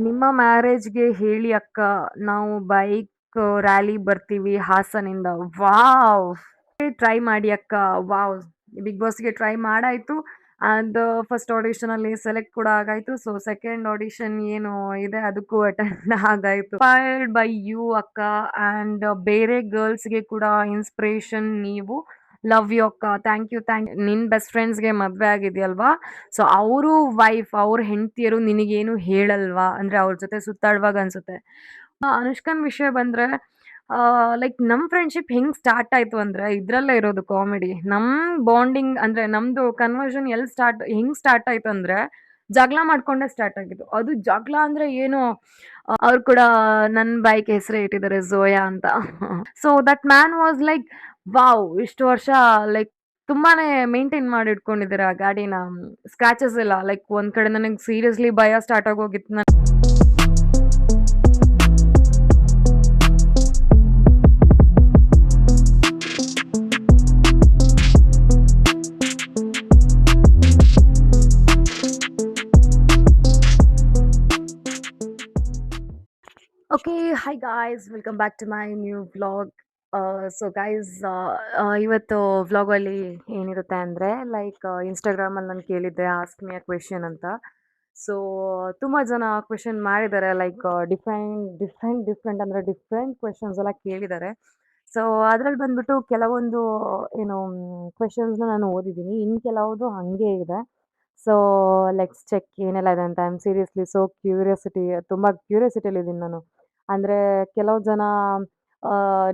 ನಿಮ್ಮ ಮ್ಯಾರೇಜ್‌ಗೆ ಹೇಳಿ ಅಕ್ಕ, ನಾವು ಬೈಕ್ ರ್ಯಾಲಿ ಬರ್ತೀವಿ ಹಾಸನಿಂದ. ವಾವ್! ಟ್ರೈ ಮಾಡಿ ಅಕ್ಕ. ವಾವ್! ಬಿಗ್ ಬಾಸ್‌ಗೆ ಟ್ರೈ ಮಾಡಾಯ್ತು. ಅಂಡ್ ಫಸ್ಟ್ ಆಡಿಷನಲ್ಲಿ ಸೆಲೆಕ್ಟ್ ಕೂಡ ಆಗಾಯ್ತು. ಸೊ ಸೆಕೆಂಡ್ ಆಡಿಷನ್ ಏನು ಇದೆ ಅದಕ್ಕೂ ಅಟೆಂಡ್ ಆಗಾಯ್ತು. ಇನ್‌ಸ್ಪೈರ್ಡ್ ಬೈ ಯೂ ಅಕ್ಕ. ಅಂಡ್ ಬೇರೆ ಗರ್ಲ್ಸ್‌ಗೆ ಕೂಡ ಇನ್‌ಸ್ಪಿರೇಷನ್ ನೀವು. ಲವ್ ಯೂ ಅಕ್ಕ. Thank you, thank you. ನಿನ್ ಬೆಸ್ಟ್ ಫ್ರೆಂಡ್ಸ್‌ಗೆ ಮದ್ವೆ ಆಗಿದ್ಯಲ್ವಾ? ಸೊ ಅವರು ವೈಫ್, ಅವ್ರ ಹೆಂಡತಿಯರು ನಿನಗೇನು ಹೇಳಲ್ವಾ? ಅಂದ್ರೆ ಅವ್ರ ಜೊತೆ ಸುತ್ತಾಡುವಾಗ ಅನ್ಸುತ್ತೆ. ಅನುಷ್ಕಾನ್ ವಿಷಯ ಬಂದ್ರೆ ಲೈಕ್ ನಮ್ ಫ್ರೆಂಡ್‌ಶಿಪ್ ಹೆಂಗ್ ಸ್ಟಾರ್ಟ್ ಆಯ್ತು ಅಂದ್ರೆ ಇದ್ರಲ್ಲೇ ಇರೋದು ಕಾಮಿಡಿ. ನಮ್ ಬಾಂಡಿಂಗ್ ಅಂದ್ರೆ ನಮ್ದು ಕನ್ವರ್ಷನ್ ಹೆಂಗ್ ಸ್ಟಾರ್ಟ್ ಆಯ್ತು ಅಂದ್ರೆ ಜಗಳ ಮಾಡ್ಕೊಂಡೇ ಸ್ಟಾರ್ಟ್ ಆಗಿದ್ದು. ಅದು ಜಗಳ ಅಂದ್ರೆ ಏನು ಅವ್ರು ಕೂಡ ನನ್ ಬೈಕ್ ಹೆಸರೇ ಇಟ್ಟಿದ್ದಾರೆ ಝೋಯಾ ಅಂತ. So that man was like wow! ಇಷ್ಟು ವರ್ಷ ಲೈಕ್ ತುಂಬಾನೇ ಮೇಂಟೈನ್ ಮಾಡಿ ಇಟ್ಕೊಂಡಿದ್ದೀರಾ ಆ ಗಾಡಿನ. ಸ್ಕ್ರಾಚಸ್ ಇಲ್ಲ. ಲೈಕ್ ಒಂದ್ ಕಡೆ ನನಗೆ ಸೀರಿಯಸ್ಲಿ ಭಯ ಸ್ಟಾರ್ಟ್ ಆಗೋಗಿತ್ತು. Okay, hi guys, welcome back to my new vlog. So guys, ಇವತ್ತು ವ್ಲಾಗಲ್ಲಿ ಏನಿರುತ್ತೆ ಅಂದರೆ ಲೈಕ್ ಇನ್ಸ್ಟಾಗ್ರಾಮಲ್ಲಿ ನಾನು ಕೇಳಿದ್ದೆ ಆಸ್ಕ್ ಮಿ ಅ ಕ್ವೆಶನ್ ಅಂತ. ಸೊ ತುಂಬ ಜನ ಕ್ವೆಶನ್ ಮಾಡಿದ್ದಾರೆ, ಲೈಕ್ ಡಿಫ್ರೆಂಟ್ ಅಂದರೆ ಡಿಫ್ರೆಂಟ್ ಕ್ವೆಶನ್ಸ್ ಎಲ್ಲ ಕೇಳಿದ್ದಾರೆ. ಸೊ ಅದ್ರಲ್ಲಿ ಬಂದ್ಬಿಟ್ಟು ಕೆಲವೊಂದು ಏನು ಕ್ವೆಶನ್ಸ್ನ ನಾನು ಓದಿದ್ದೀನಿ, ಇನ್ನು ಕೆಲವುದು ಹಾಗೆ ಇದೆ. ಸೊ ಲೆಟ್ಸ್ ಚೆಕ್ ಏನೆಲ್ಲ ಇದೆ ಅಂತ. ಐ ಆಮ್ ಸೀರಿಯಸ್ಲಿ ಸೋ ತುಂಬ ಕ್ಯೂರಿಯಾಸಿಟಿಯಲ್ಲಿದ್ದೀನಿ ನಾನು. ಅಂದ್ರೆ ಕೆಲವು ಜನ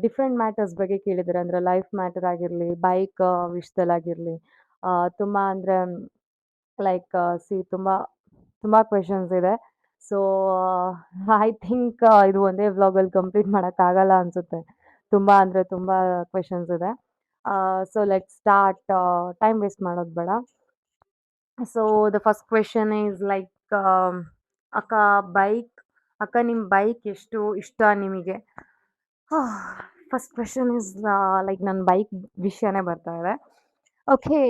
ಡಿಫರೆಂಟ್ ಮ್ಯಾಟರ್ಸ್ ಬಗ್ಗೆ ಕೇಳಿದ್ದಾರೆ. ಅಂದ್ರೆ ಲೈಫ್ ಮ್ಯಾಟರ್ ಆಗಿರ್ಲಿ, ಬೈಕ್ ವಿಷಯದಲ್ಲಾಗಿರ್ಲಿ. ತುಂಬಾ ಅಂದ್ರೆ ಲೈಕ್ ತುಂಬಾ ತುಂಬಾ ಕ್ವೆಶನ್ಸ್ ಇದೆ. ಸೊ ಐ ಥಿಂಕ್ ಇದು ಒಂದೇ ವ್ಲಾಗಲ್ಲಿ ಕಂಪ್ಲೀಟ್ ಮಾಡಕ್ಕಾಗಲ್ಲ ಅನ್ಸುತ್ತೆ. ತುಂಬಾ ಅಂದ್ರೆ ತುಂಬಾ ಕ್ವೆಶನ್ಸ್ ಇದೆ. So let's start. Time waste ಮಾಡೋದು ಬೇಡ. So the first question is like, ಅಕ್ಕ ಬೈಕ್ ಅಕ್ಕ ನಿಮ್ ಬೈಕ್ ಎಷ್ಟು ಇಷ್ಟ ನಿಮಗೆ? ಫಸ್ಟ್ ಕ್ವೆಶನ್ ಇಸ್ ಲೈಕ್ ನನ್ನ ಬೈಕ್ ವಿಷಯನೇ ಬರ್ತಾ ಇದೆ. ಓಕೆ,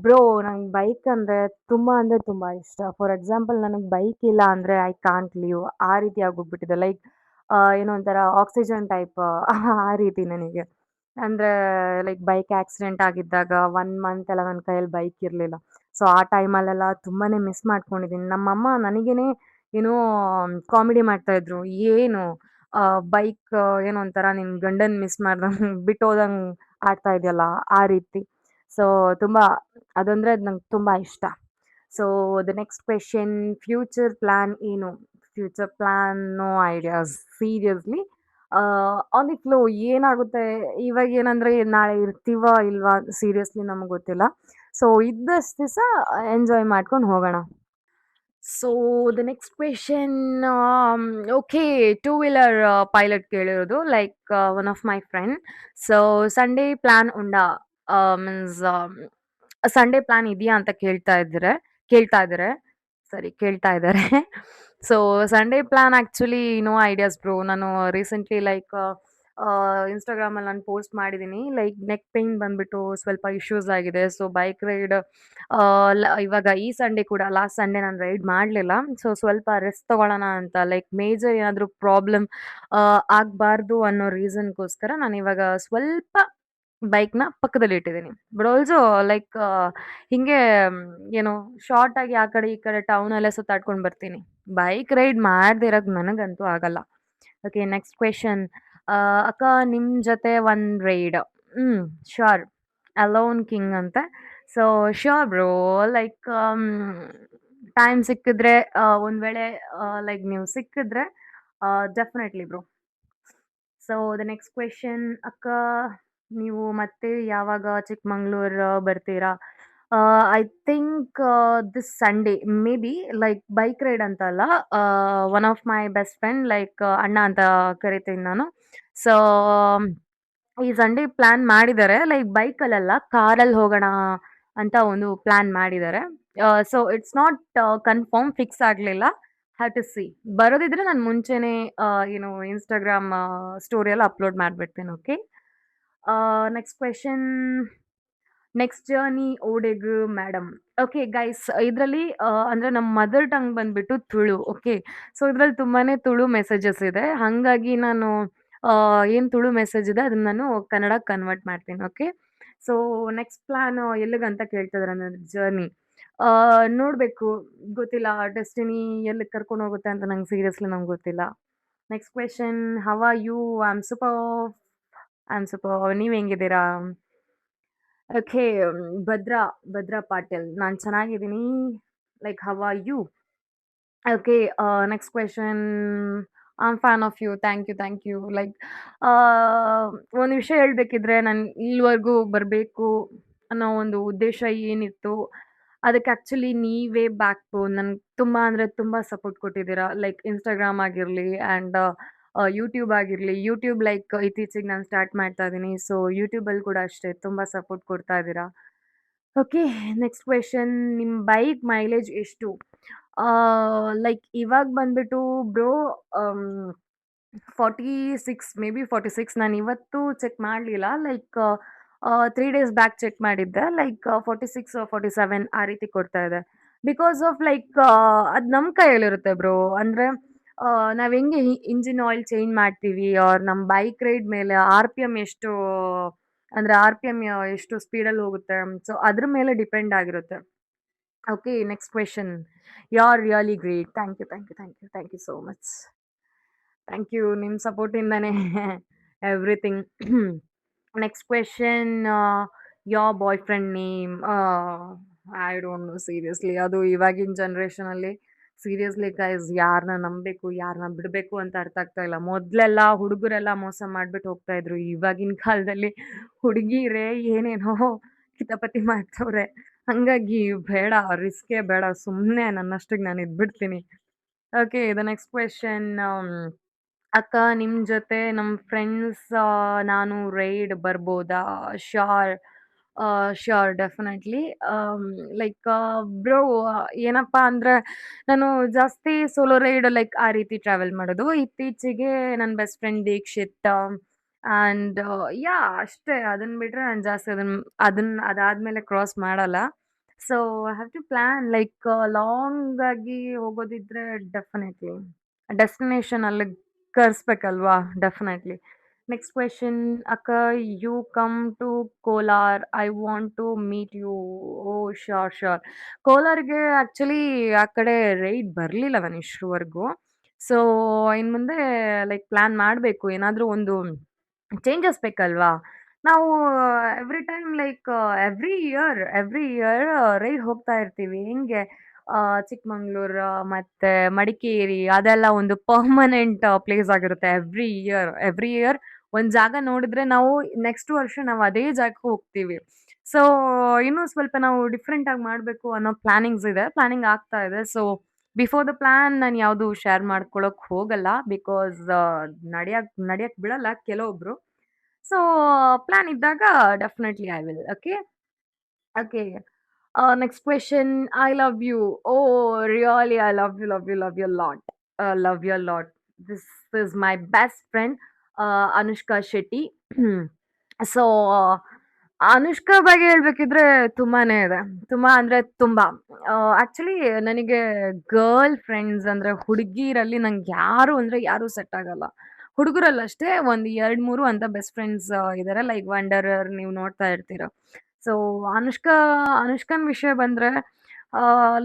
ಬ್ರೋ, ನಂಗೆ ಬೈಕ್ ಅಂದ್ರೆ ತುಂಬಾ ಇಷ್ಟ. ಫಾರ್ ಎಕ್ಸಾಂಪಲ್, ನನಗೆ ಬೈಕ್ ಇಲ್ಲ ಅಂದ್ರೆ ಐ ಕಾಂಟ್ ಲೀವ್. ಆ ರೀತಿ ಆಗೋಗ್ಬಿಟ್ಟಿದೆ. ಲೈಕ್ ಏನೋ ಒಂಥರ ಆಕ್ಸಿಜನ್ ಟೈಪ್ ಆ ರೀತಿ ನನಗೆ. ಅಂದ್ರೆ ಲೈಕ್ ಬೈಕ್ ಆಕ್ಸಿಡೆಂಟ್ ಆಗಿದ್ದಾಗ 1 ಮಂತ್ ಎಲ್ಲ ನನ್ನ ಕೈಯಲ್ಲಿ ಬೈಕ್ ಇರಲಿಲ್ಲ. ಸೊ ಆ ಟೈಮಲ್ಲೆಲ್ಲ ತುಂಬಾನೇ ಮಿಸ್ ಮಾಡ್ಕೊಂಡಿದ್ದೀನಿ. ನಮ್ಮಮ್ಮ ನನಗೇನೆ ಏನೋ ಕಾಮಿಡಿ ಮಾಡ್ತಾ ಇದ್ರು. ಏನು ಬೈಕ್ ಏನೋ ಒಂಥರ ನಿನ್ ಗಂಡನ್ ಮಿಸ್ ಮಾಡ್ದಂಗ್ ಬಿಟ್ಟೋದಂಗ್ ಆಡ್ತಾ ಇದೆಯಲ್ಲ ಆ ರೀತಿ. ಸೊ ತುಂಬಾ ಅದಂದ್ರೆ ನಂಗೆ ತುಂಬಾ ಇಷ್ಟ. So the next question, future plan ಏನು? Future plan no ideas seriously. On the flow ಏನಾಗುತ್ತೆ ಇವಾಗ ಏನಂದ್ರೆ ನಾಳೆ ಇರ್ತೀವಾ ಇಲ್ವಾ ಸೀರಿಯಸ್ಲಿ ನಮಗೆ ಗೊತ್ತಿಲ್ಲ. ಸೊ ಇದ್ದಷ್ಟು ದಿವಸ ಎಂಜಾಯ್ ಮಾಡ್ಕೊಂಡು ಹೋಗೋಣ. So the next question, okay, two wheeler pilot ಕೇಳಿರೋದು like one of my friend. So Sunday plan ಉಂಡಾ? ಮೀನ್ಸ್ ಸಂಡೇ ಪ್ಲಾನ್ ಇದೆಯಾ ಅಂತ ಕೇಳ್ತಾ ಇದ್ದಾರೆ. ಸರಿ, ಕೇಳ್ತಾ ಇದ್ದಾರೆ. So Sunday plan actually no ideas bro. ನಾನು ರೀಸೆಂಟ್ಲಿ ಲೈಕ್ ಇನ್ಸ್ಟಾಗ್ರಾಮಲ್ಲಿ ನಾನು ಪೋಸ್ಟ್ ಮಾಡಿದ್ದೀನಿ. ಲೈಕ್ ನೆಕ್ ಪೇನ್ ಬಂದ್ಬಿಟ್ಟು ಸ್ವಲ್ಪ ಇಶ್ಯೂಸ್ ಆಗಿದೆ. ಸೊ ಬೈಕ್ ರೈಡ್ ಇವಾಗ ಈ ಸಂಡೇ ಕೂಡ ಲಾಸ್ಟ್ ಸಂಡೇ ನಾನು ರೈಡ್ ಮಾಡಲಿಲ್ಲ. ಸೊ ಸ್ವಲ್ಪ ರೆಸ್ಟ್ ತಗೊಳ್ಳೋಣ ಅಂತ, ಲೈಕ್ ಮೇಜರ್ ಏನಾದರೂ ಪ್ರಾಬ್ಲಮ್ ಆಗಬಾರ್ದು ಅನ್ನೋ ರೀಸನ್ಗೋಸ್ಕರ ನಾನು ಇವಾಗ ಸ್ವಲ್ಪ ಬೈಕ್ನ ಪಕ್ಕದಲ್ಲಿ ಇಟ್ಟಿದ್ದೀನಿ. ಬಟ್ ಆಲ್ಸೋ ಲೈಕ್ ಹಿಂಗೆ ಏನು ಶಾರ್ಟ್ ಆಗಿ ಆ ಕಡೆ ಈ ಕಡೆ ಟೌನಲ್ಲೇ ಸುತ್ತಾಡ್ಕೊಂಡು ಬರ್ತೀನಿ. ಬೈಕ್ ರೈಡ್ ಮಾಡದೇ ಇರೋಕೆ ನನಗಂತೂ ಆಗಲ್ಲ. ಓಕೆ, ನೆಕ್ಸ್ಟ್ ಕ್ವೆಶನ್, ಅಕ್ಕ ನಿಮ್ಮ ಜೊತೆ ಒಂದು ride? Hmm, sure. Alone king ಅಂತೆ. So sure bro. Like time ಸಿಕ್ಕಿದ್ರೆ, ಒಂದ್ ವೇಳೆ ಲೈಕ್ ನೀವು ಸಿಕ್ಕಿದ್ರೆ definitely bro. So the next question, ಅಕ್ಕ ನೀವು ಮತ್ತೆ ಯಾವಾಗ ಚಿಕ್ಕಮಂಗ್ಳೂರು ಬರ್ತೀರಾ? I think this Sunday maybe. Like bike ride ಅಂತ ಅಲ್ಲ, one of my best friend, like ಅಣ್ಣ ಅಂತ ಕರಿತೀನಿ ನಾನು. ಸೊ ಈ ಸಂಡೇ ಪ್ಲಾನ್ ಮಾಡಿದ್ದಾರೆ, ಲೈಕ್ ಬೈಕಲ್ಲಲ್ಲ ಕಾರಲ್ಲಿ ಹೋಗೋಣ ಅಂತ ಒಂದು ಪ್ಲಾನ್ ಮಾಡಿದ್ದಾರೆ. So it's not confirm, fix ಆಗಲಿಲ್ಲ. Have to see. ಬರೋದಿದ್ರೆ ನಾನು ಮುಂಚೆನೇ ಏನು ಇನ್ಸ್ಟಾಗ್ರಾಮ್ ಸ್ಟೋರಿಯಲ್ಲಿ ಅಪ್ಲೋಡ್ ಮಾಡಿಬಿಡ್ತೀನಿ. Okay. Next question, next journey ಓಡೆಗು ಮೇಡಮ್. ಓಕೆ ಗೈಸ್, ಇದರಲ್ಲಿ ಅಂದ್ರೆ ನಮ್ಮ ಮದರ್ ಟಂಗ್ ಬಂದ್ಬಿಟ್ಟು ತುಳು. ಓಕೆ, ಸೊ ಇದ್ರಲ್ಲಿ ತುಂಬಾನೇ ತುಳು ಮೆಸೇಜಸ್ ಇದೆ. ಹಾಗಾಗಿ ನಾನು ಏನು ತುಳು ಮೆಸೇಜ್ ಇದೆ ಅದನ್ನ ನಾನು ಕನ್ನಡ ಕನ್ವರ್ಟ್ ಮಾಡ್ತೀನಿ. ಓಕೆ, ಸೊ ನೆಕ್ಸ್ಟ್ ಪ್ಲಾನ್ ಎಲ್ಲಿಗಂತ ಕೇಳ್ತಿದಾರೆ ನನ್ನ ಜರ್ನಿ. ನೋಡಬೇಕು, ಗೊತ್ತಿಲ್ಲ ಡೆಸ್ಟಿನಿ ಎಲ್ಲಿಗೆ ಕರ್ಕೊಂಡು ಹೋಗುತ್ತೆ ಅಂತ ನಂಗೆ ಸೀರಿಯಸ್ಲಿ ನಂಗೆ ಗೊತ್ತಿಲ್ಲ. Next question, how are you? I am super. I am super. ನೀವು ಹೆಂಗಿದ್ದೀರಾ? ಓಕೆ, ಭದ್ರಾ ಪಾಟೀಲ್. ನಾನ್ ಚೆನ್ನಾಗಿದ್ದೀನಿ. Like how are you? Okay, next question. I am fan of you. Thank you, thank you. Like ಒಂದು ವಿಷಯ ಹೇಳ್ಬೇಕಿದ್ರೆ ನಾನು ಇಲ್ಲಿವರೆಗೂ ಬರಬೇಕು ಅನ್ನೋ ಒಂದು ಉದ್ದೇಶ ಏನಿತ್ತು, ಅದಕ್ಕೆ ಆ್ಯಕ್ಚುಲಿ ನೀವೇ ಬ್ಯಾಕ್ ಬೋನ್. ನನ್ಗೆ ತುಂಬ ಅಂದರೆ ತುಂಬ ಸಪೋರ್ಟ್ ಕೊಟ್ಟಿದ್ದೀರಾ. ಲೈಕ್ ಇನ್ಸ್ಟಾಗ್ರಾಮ್ ಆಗಿರಲಿ ಆ್ಯಂಡ್ ಯೂಟ್ಯೂಬ್ ಆಗಿರಲಿ. ಯೂಟ್ಯೂಬ್ ಲೈಕ್ ಇತ್ತೀಚೆಗೆ ನಾನು ಸ್ಟಾರ್ಟ್ ಮಾಡ್ತಾ ಇದ್ದೀನಿ. ಸೊ ಯೂಟ್ಯೂಬಲ್ಲಿ ಕೂಡ ಅಷ್ಟೇ ತುಂಬ ಸಪೋರ್ಟ್ ಕೊಡ್ತಾ ಇದ್ದೀರಾ. Okay, next question. ನಿಮ್ಮ ಬೈಕ್ ಮೈಲೇಜ್ ಎಷ್ಟು? ಲೈಕ್ ಇವಾಗ ಬಂದ್ಬಿಟ್ಟು ಬ್ರೋ, 46, ಮೇ ಬಿ 46. ನಾನು ಇವತ್ತು ಚೆಕ್ ಮಾಡಲಿಲ್ಲ. ಲೈಕ್ 3 ಡೇಸ್ ಬ್ಯಾಕ್ ಚೆಕ್ ಮಾಡಿದ್ದೆ. ಲೈಕ್ 46 47 ಆ ರೀತಿ ಕೊಡ್ತಾ ಇದೆ. ಬಿಕಾಸ್ ಆಫ್ ಲೈಕ್ ಅದು ನಮ್ಮ ಕೈಯಲ್ಲಿರುತ್ತೆ ಬ್ರೋ. ಅಂದರೆ ನಾವು ಹೆಂಗೆ ಇಂಜಿನ್ ಆಯಿಲ್ ಚೇಂಜ್ ಮಾಡ್ತೀವಿ, ಆರ್ ನಮ್ಮ ಬೈಕ್ ರೈಡ್ ಮೇಲೆ ಆರ್ ಪಿ ಎಮ್ ಎಷ್ಟು, ಅಂದರೆ ಆರ್ ಪಿ ಎಮ್ ಎಷ್ಟು ಸ್ಪೀಡಲ್ಲಿ ಹೋಗುತ್ತೆ, ಸೊ ಅದ್ರ ಮೇಲೆ ಡಿಪೆಂಡ್ ಆಗಿರುತ್ತೆ. Okay, next question. You are really great. Thank you, thank you, thank you, thank you so much. Thank you. ನಿಮ್ಮ ಸಪೋರ್ಟಿಂದಾನೇ everything. Next question. Your boy friend name? I don't know seriously. ಅದು ಇವಾಗಿನ ಜನ್ರೇಷನಲ್ಲಿ seriously guys, ಯಾರನ್ನ ನಂಬಬೇಕು ಯಾರನ್ನ ಬಿಡಬೇಕು ಅಂತ ಅರ್ಥ ಆಗ್ತಾ ಇಲ್ಲ. ಮೊದಲೆಲ್ಲ ಹುಡುಗರೆಲ್ಲ ಮೋಸ ಮಾಡ್ಬಿಟ್ಟು ಹೋಗ್ತಾ ಇದ್ರು. ಇವಾಗಿನ ಕಾಲದಲ್ಲಿ ಹುಡುಗಿರೇ ಏನೇನೋ ಕಿತಾಪತಿ ಮಾಡ್ತವ್ರೆ. ಹಂಗಾಗಿ ಬೇಡ, ರಿಸ್ಕೇ ಬೇಡ. ಸುಮ್ಮನೆ ನನ್ನಷ್ಟಕ್ಕೆ ನಾನು ಇದ್ಬಿಡ್ತೀನಿ. Okay, the next question. ಅಕ್ಕ, ನಿಮ್ ಜೊತೆ ನಮ್ ಫ್ರೆಂಡ್ಸ್ ನಾನು ರೈಡ್ ಬರ್ಬೋದಾ? Sure, sure, definitely. Like bro, ಏನಪ್ಪಾ ಅಂದ್ರೆ ನಾನು ಜಾಸ್ತಿ ಸೋಲೋ ರೈಡ್ ಲೈಕ್ ಆ ರೀತಿ ಟ್ರಾವೆಲ್ ಮಾಡೋದು. ಇತ್ತೀಚೆಗೆ ನನ್ನ best friend Dikshit and yeah ಅಷ್ಟೇ. ಅದನ್ನ ಬಿಟ್ರೆ ನಾನು ಜಾಸ್ತಿ ಅದಾದ್ಮೇಲೆ ಕ್ರಾಸ್ ಮಾಡಲ್ಲ. So I have to plan like long ಆಗಿ ಹೋಗೋದಿದ್ರೆ ಡೆಫಿನೆಟ್ಲಿ ಡೆಸ್ಟಿನೇಷನ್ ಅಲ್ಲಿಗೆ ಕರ್ಸ್ಬೇಕಲ್ವಾ. ಡೆಫಿನೆಟ್ಲಿ. Next question. ಅಕ್ಕ, you come to Kolar, I want to meet you. Oh sure, sure. ಕೋಲಾರ್ಗೆ ಆ್ಯಕ್ಚುಲಿ ಆ ಕಡೆ ರೈಡ್ ಬರಲಿಲ್ಲ ನಾನು ಇಷ್ಟರವರೆಗೂ. ಸೊ ಇನ್ನು ಮುಂದೆ ಲೈಕ್ ಪ್ಲಾನ್ ಮಾಡಬೇಕು. ಏನಾದರೂ ಒಂದು ಚೇಂಜಸ್ ಬೇಕಲ್ವಾ. ನಾವು every time like every year ride ಹೋಗ್ತಾ ಇರ್ತೀವಿ. ಹೆಂಗೆ ಚಿಕ್ಕಮಂಗ್ಳೂರು ಮತ್ತೆ ಮಡಿಕೇರಿ ಅದೆಲ್ಲ ಒಂದು ಪರ್ಮನೆಂಟ್ ಪ್ಲೇಸ್ ಆಗಿರುತ್ತೆ. ಎವ್ರಿ ಇಯರ್ ಒಂದು ಜಾಗ ನೋಡಿದ್ರೆ ನಾವು ನೆಕ್ಸ್ಟ್ ವರ್ಷ ನಾವು ಅದೇ ಜಾಗಕ್ಕೆ ಹೋಗ್ತೀವಿ. ಸೊ ಇನ್ನೂ ಸ್ವಲ್ಪ ನಾವು ಡಿಫ್ರೆಂಟ್ ಆಗಿ ಮಾಡಬೇಕು ಅನ್ನೋ ಪ್ಲಾನಿಂಗ್ ಆಗ್ತಾ ಇದೆ. ಸೊ ಬಿಫೋರ್ ದ ಪ್ಲಾನ್ ನಾನು ಯಾವುದು ಶೇರ್ ಮಾಡ್ಕೊಳಕ್ ಹೋಗಲ್ಲ. ಬಿಕಾಸ್ ನಡಿಯಕ್ ಬಿಡಲ್ಲ ಕೆಲವೊಬ್ರು. ಸೊ ಪ್ಲಾನ್ ಇದ್ದಾಗ definitely I will. Okay. Okay, next question. I love you. Oh really, I love you, love you, love you lot. Love you lot. This is my best friend Anushka Shetty. So Anushka ಬಗ್ಗೆ ಹೇಳ್ಬೇಕಿದ್ರೆ ತುಂಬಾನೇ ಇದೆ. ತುಂಬಾ ಅಂದ್ರೆ ತುಂಬಾ. Actually ನನಗೆ girl friends ಅಂದ್ರೆ ಹುಡುಗಿರಲ್ಲಿ ನಂಗೆ ಯಾರು ಅಂದ್ರೆ ಯಾರು ಸೆಟ್ ಆಗಲ್ಲ. ಹುಡುಗರಲ್ಲಿ ಅಷ್ಟೇ ಒಂದು 2-3 ಅಂತ ಬೆಸ್ಟ್ ಫ್ರೆಂಡ್ಸ್ ಇದಾರೆ. ಲೈಕ್ ವಂಡರರ್ ನೀವು ನೋಡ್ತಾ ಇರ್ತೀರ. ಸೊ ಅನುಷ್ಕಾನ್ ವಿಷಯ ಬಂದ್ರೆ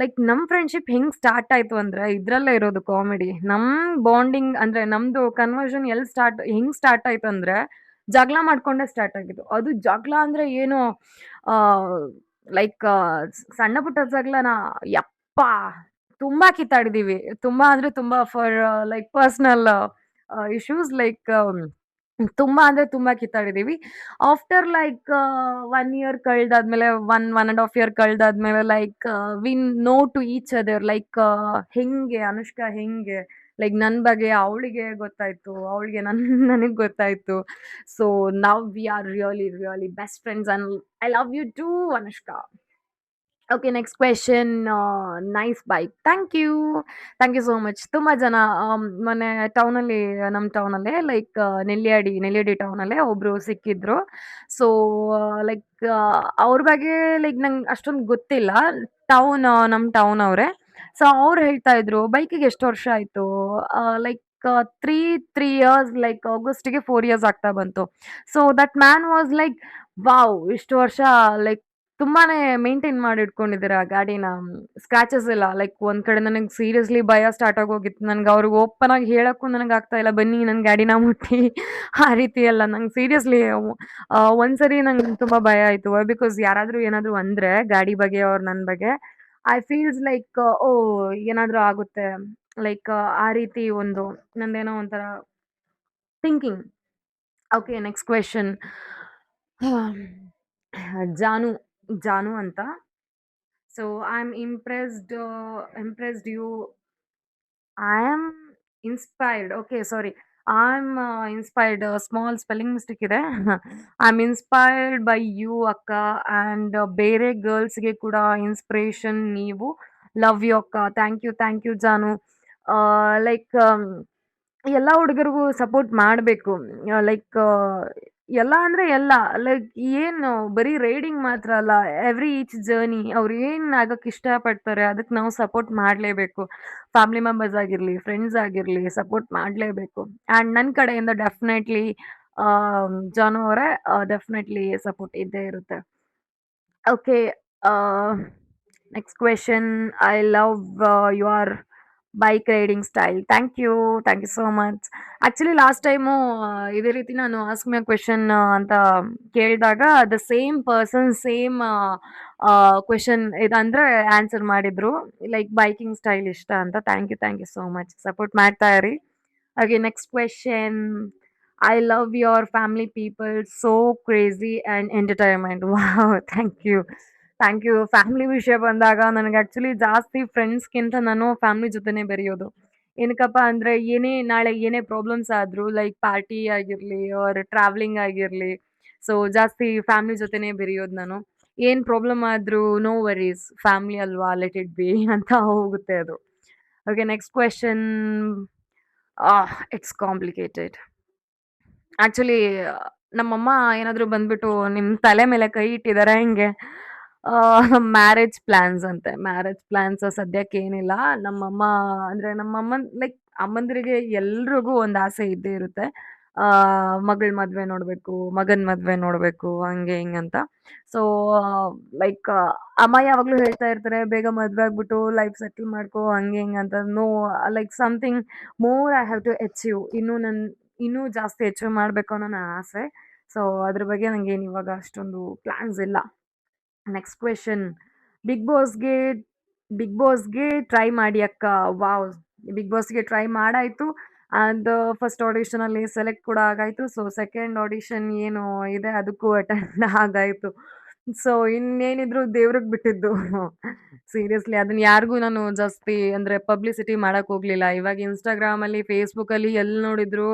ಲೈಕ್ ನಮ್ ಫ್ರೆಂಡ್‌ಶಿಪ್ ಹೆಂಗ್ ಸ್ಟಾರ್ಟ್ ಆಯ್ತು ಅಂದ್ರೆ ಇದ್ರಲ್ಲೇ ಇರೋದು ಕಾಮಿಡಿ. ನಮ್ ಬಾಂಡಿಂಗ್ ಅಂದ್ರೆ ನಮ್ದು ಕನ್ವರ್ಷನ್ ಹೆಂಗ್ ಸ್ಟಾರ್ಟ್ ಆಯ್ತು ಅಂದ್ರೆ ಜಗಳ ಮಾಡ್ಕೊಂಡೇ ಸ್ಟಾರ್ಟ್ ಆಗಿದ್ದು. ಅದು ಜಗಳ ಅಂದ್ರೆ ಏನು ಆ ಲೈಕ್ ಸಣ್ಣ ಪುಟ್ಟ ಜಗಳನ ಯಪ್ಪಾ! ತುಂಬಾ ಕಿತ್ತಾಡಿದೀವಿ. ತುಂಬಾ ಅಂದ್ರೆ ತುಂಬಾ for like personal issues like ತುಂಬಾ ಅಂದ್ರೆ ತುಂಬಾ ಕಿತ್ತಾಡಿದೀವಿ. ಆಫ್ಟರ್ ಲೈಕ್ 1 ಇಯರ್ ಕಳ್ದಾದ್ಮೇಲೆ 1 1 ½ ಇಯರ್ ಕಳ್ದಾದ್ಮೇಲೆ like we know to each other. Like ಹೆಂಗೆ ಅನುಷ್ಕಾ ಹೆಂಗೆ ಲೈಕ್ ನನ್ ಬಗ್ಗೆ ಅವಳಿಗೆ ಗೊತ್ತಾಯ್ತು. ಅವಳಿಗೆ ನನಗ್ ಗೊತ್ತಾಯ್ತು. So now we are really really best friends and I love you too Anushka. Okay, next question. Nice bike. Thank you so much. ತುಂಬ ಜನ ಮೊನ್ನೆ ಟೌನಲ್ಲಿ, ನಮ್ಮ ಟೌನಲ್ಲೇ ಲೈಕ್ ನೆಲ್ಲಿಯಾಡಿ ಟೌನಲ್ಲೇ ಒಬ್ರು ಸಿಕ್ಕಿದ್ರು. ಸೊ ಲೈಕ್ ಅವ್ರ ಬಗ್ಗೆ ಲೈಕ್ ನಂಗೆ ಅಷ್ಟೊಂದು ಗೊತ್ತಿಲ್ಲ. ನಮ್ಮ ಟೌನ್ ಅವರೇ. ಸೊ ಅವ್ರು ಹೇಳ್ತಾ ಇದ್ರು ಬೈಕಿಗೆ ಎಷ್ಟು ವರ್ಷ ಆಯ್ತು. ಲೈಕ್ ತ್ರೀ 3 ಇಯರ್ಸ್, ಲೈಕ್ ಆಗಸ್ಟಿಗೆ 4 ಇಯರ್ಸ್ ಆಗ್ತಾ ಬಂತು. So that man was like, wow, ಇಷ್ಟು ವರ್ಷ ಲೈಕ್ ತುಂಬಾನೇ ಮೇಂಟೈನ್ ಮಾಡಿ ಇಟ್ಕೊಂಡಿದ್ದೀರಾ ಗಾಡಿನ. ಸ್ಕ್ರಾಚಸ್ ಇಲ್ಲ. ಲೈಕ್ ಒಂದ್ ಕಡೆ ನನಗೆ ಸೀರಿಯಸ್ಲಿ ಭಯ ಸ್ಟಾರ್ಟ್ ಆಗೋಗಿತ್ತು. ನನ್ಗೆ ಅವ್ರಿಗೆ ಓಪನ್ ಆಗಿ ಹೇಳಕ್ಕೂ ನನಗೆ ಆಗ್ತಾ ಇಲ್ಲ, ಬನ್ನಿ ನನ್ನ ಗಾಡಿನ ಮುಟ್ಟಿ ಆ ರೀತಿ ಎಲ್ಲ. ನಂಗೆ ಸೀರಿಯಸ್ಲಿ ಒಂದ್ಸರಿ ನಂಗೆ ತುಂಬಾ ಭಯ ಆಯ್ತು. ಬಿಕಾಸ್ ಯಾರಾದ್ರೂ ಏನಾದ್ರು ಅಂದ್ರೆ ಗಾಡಿ ಬಗ್ಗೆ ಅವ್ರ ನನ್ ಬಗ್ಗೆ, ಐ ಫೀಲ್ಸ್ ಲೈಕ್ ಓ ಏನಾದ್ರೂ ಆಗುತ್ತೆ, ಲೈಕ್ ಆ ರೀತಿ ಒಂದು ನಂದೇನೋ ಒಂಥರ ಥಿಂಕಿಂಗ್. Okay, next question. ಜಾನು ಜಾನು ಅಂತ. So I am impressed you. I am inspired. Okay, sorry. I'm inspired. Small spelling mistake ಇದೆ. I'm inspired by you, ಅಕ್ಕ. And ಬೇರೆ ಗರ್ಲ್ಸ್ಗೆ ಕೂಡ ಇನ್ಸ್ಪಿರೇಷನ್ ನೀವು. ಲವ್ ಯು ಅಕ್ಕ. Thank you Janu. ಲೈಕ್ ಎಲ್ಲ ಹುಡುಗರಿಗೂ support ಮಾಡಬೇಕು. Like ಎಲ್ಲ ಅಂದ್ರೆ ಎಲ್ಲ. ಲೈಕ್ ಏನು ಬರೀ ರೈಡಿಂಗ್ ಮಾತ್ರ ಅಲ್ಲ, ಎವ್ರಿ ಈಚ್ ಜರ್ನಿ ಅವ್ರು ಏನ್ ಆಗಕ್ಕೆ ಇಷ್ಟಪಡ್ತಾರೆ ಅದಕ್ಕೆ ನಾವು ಸಪೋರ್ಟ್ ಮಾಡಲೇಬೇಕು. ಫ್ಯಾಮಿಲಿ ಮೆಂಬರ್ಸ್ ಆಗಿರ್ಲಿ, ಫ್ರೆಂಡ್ಸ್ ಆಗಿರ್ಲಿ, ಸಪೋರ್ಟ್ ಮಾಡಲೇಬೇಕು. ಆ್ಯಂಡ್ ನನ್ನ ಕಡೆಯಿಂದ ಡೆಫಿನೆಟ್ಲಿ ಜಾನು ಅವರೇ, ಡೆಫಿನೆಟ್ಲಿ ಸಪೋರ್ಟ್ ಇದ್ದೇ ಇರುತ್ತೆ. Okay, next question. I love your bike riding style. Thank you so much. Actually last time ಇದೇ ರೀತಿ ನಾನು ಆಸ್ಕ್ ಮೈ ಕ್ವೆಶನ್ ಅಂತ ಕೇಳಿದಾಗ the same person same question ಇದಂದ್ರೆ ಆನ್ಸರ್ ಮಾಡಿದ್ರು. ಲೈಕ್ ಬೈಕಿಂಗ್ ಸ್ಟೈಲ್ ಇಷ್ಟ ಅಂತ. Thank you so much. Support ಮಾಡ್ತಾ ಇರಿ. ಹಾಗೆ next question. I love your family people so crazy and entertainment. Wow, thank you. Family ವಿಷಯ ಬಂದಾಗ ನನಗೆ ಆಕ್ಚುಲಿ ಜಾಸ್ತಿ ಫ್ರೆಂಡ್ಸ್ಗಿಂತ ನಾನು ಫ್ಯಾಮಿಲಿ ಜೊತೆನೇ ಬೆರೆಯೋದು. ಏನಕ್ಕಪ್ಪ ಅಂದ್ರೆ ನಾಳೆ ಏನೇ ಪ್ರಾಬ್ಲಮ್ಸ್ ಆದ್ರೂ, ಲೈಕ್ ಪಾರ್ಟಿ ಆಗಿರ್ಲಿ ಆರ್ ಟ್ರಾವೆಲಿಂಗ್ ಆಗಿರ್ಲಿ, ಸೊ ಜಾಸ್ತಿ ಫ್ಯಾಮಿಲಿ ಜೊತೆನೇ ಬೆರೆಯೋದು ನಾನು. ಏನ್ ಪ್ರಾಬ್ಲಮ್ ಆದ್ರೂ ನೋ ವರೀಸ್, ಫ್ಯಾಮಿಲಿ ಅಲ್ವಾ, ಲೆಟ್ ಇಟ್ ಬಿ ಅಂತ ಹೋಗುತ್ತೆ ಅದು. Okay, next question. It's complicated. Actually ನಮ್ಮಮ್ಮ ಏನಾದ್ರು ಬಂದ್ಬಿಟ್ಟು ನಿಮ್ ತಲೆ ಮೇಲೆ ಕೈ ಇಟ್ಟಿದಾರೆ ಹಿಂಗೆ. ಮ್ಯಾರೇಜ್ ಪ್ಲಾನ್ಸ್ ಅಂತೆ. ಮ್ಯಾರೇಜ್ ಪ್ಲಾನ್ಸ್ ಸದ್ಯಕ್ಕೆ ಏನಿಲ್ಲ. ನಮ್ಮಮ್ಮ ಅಂದ್ರೆ ನಮ್ಮಮ್ಮನ್ ಲೈಕ್ ಅಮ್ಮಂದ್ರಿಗೆ ಎಲ್ರಿಗೂ ಒಂದು ಆಸೆ ಇದ್ದೇ ಇರುತ್ತೆ. ಮಗಳ ಮದ್ವೆ ನೋಡ್ಬೇಕು, ಮಗನ್ ಮದ್ವೆ ನೋಡ್ಬೇಕು, ಹಂಗೆ ಹಿಂಗಂತ. ಸೊ ಲೈಕ್ ಅಮ್ಮ ಯಾವಾಗ್ಲೂ ಹೇಳ್ತಾ ಇರ್ತಾರೆ, ಬೇಗ ಮದ್ವೆ ಆಗ್ಬಿಟ್ಟು ಲೈಫ್ ಸೆಟಲ್ ಮಾಡ್ಕೋ, ಹಂಗೆ ಹಿಂಗಂತ. No, like something more I have to achieve. ಇನ್ನೂ ಜಾಸ್ತಿ ಅಚೀವ್ ಮಾಡ್ಬೇಕು ಅನ್ನೋ ನನ್ನ ಆಸೆ. ಸೊ ಅದ್ರ ಬಗ್ಗೆ ನಂಗೇನು ಇವಾಗ ಅಷ್ಟೊಂದು ಪ್ಲಾನ್ಸ್ ಇಲ್ಲ. Next question. ಬಿಗ್ ಬಾಸ್ಗೆ ಬಿಗ್ ಬಾಸ್ಗೆ ಟ್ರೈ ಮಾಡಿ ಅಕ್ಕ. ವಾವ್, ಬಿಗ್ ಬಾಸ್ಗೆ ಟ್ರೈ ಮಾಡಾಯ್ತು. ಅಂಡ್ ಫಸ್ಟ್ ಆಡಿಷನ್ ಅಲ್ಲಿ ಸೆಲೆಕ್ಟ್ ಕೂಡ ಆಗಾಯ್ತು. ಸೊ ಸೆಕೆಂಡ್ ಆಡಿಷನ್ ಏನು ಇದೆ ಅದಕ್ಕೂ ಅಟೆಂಡ್ ಆಗಾಯ್ತು. ಸೊ ಇನ್ನೇನಿದ್ರು ದೇವ್ರಿಗೆ ಬಿಟ್ಟಿದ್ದು. ಸೀರಿಯಸ್ಲಿ ಅದನ್ನ ಯಾರಿಗೂ ನಾನು ಜಾಸ್ತಿ ಅಂದ್ರೆ ಪಬ್ಲಿಸಿಟಿ ಮಾಡಕ್ ಹೋಗ್ಲಿಲ್ಲ. ಇವಾಗ ಇನ್ಸ್ಟಾಗ್ರಾಮ್ ಅಲ್ಲಿ, ಫೇಸ್ಬುಕ್ ಅಲ್ಲಿ ಎಲ್ಲಿ ನೋಡಿದ್ರು